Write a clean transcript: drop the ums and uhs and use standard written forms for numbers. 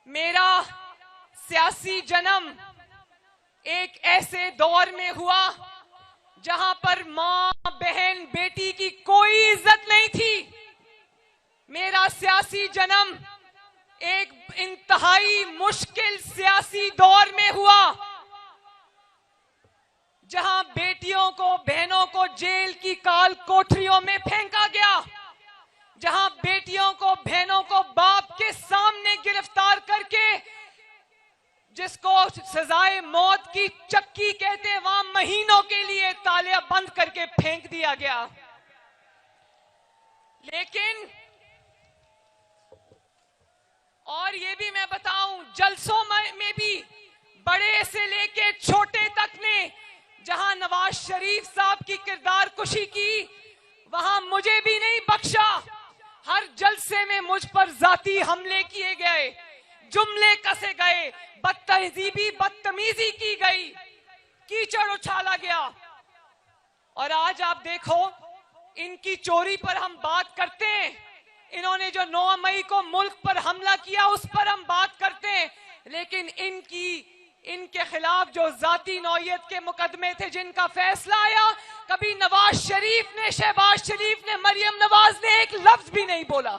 میرا سیاسی جنم ایک ایسے دور میں ہوا جہاں پر ماں بہن بیٹی کی کوئی عزت نہیں تھی. میرا سیاسی جنم ایک انتہائی مشکل سیاسی دور میں ہوا جہاں بیٹیوں کو بہنوں کو جیل کی کال کوٹریوں میں پھینکا گیا, جہاں بیٹیوں کو بہنوں کو باپ کے سامنے گرفتار کر کے جس کو سزائے موت کی چکی کہتے وہاں مہینوں کے لیے تالے بند کر کے پھینک دیا گیا. لیکن اور یہ بھی میں بتاؤں, جلسوں میں بھی بڑے سے لے کے چھوٹے تک نے جہاں نواز شریف صاحب کی کردار کشی کی وہاں مجھے بھی نہیں بخشا. ہر جلسے میں مجھ پر ذاتی حملے کیے گئے, جملے کسے گئے, بدتمیزی کی گئی, کیچڑ اچھالا گیا. اور آج آپ دیکھو ان کی چوری پر ہم بات کرتے ہیں, انہوں نے جو 9 مئی کو ملک پر حملہ کیا اس پر ہم بات کرتے ہیں, لیکن ان کے خلاف جو ذاتی نوعیت کے مقدمے تھے جن کا فیصلہ آیا, کبھی نواز شریف نے, شہباز شریف نے, مریم نواز نے ایک لفظ بھی نہیں بولا.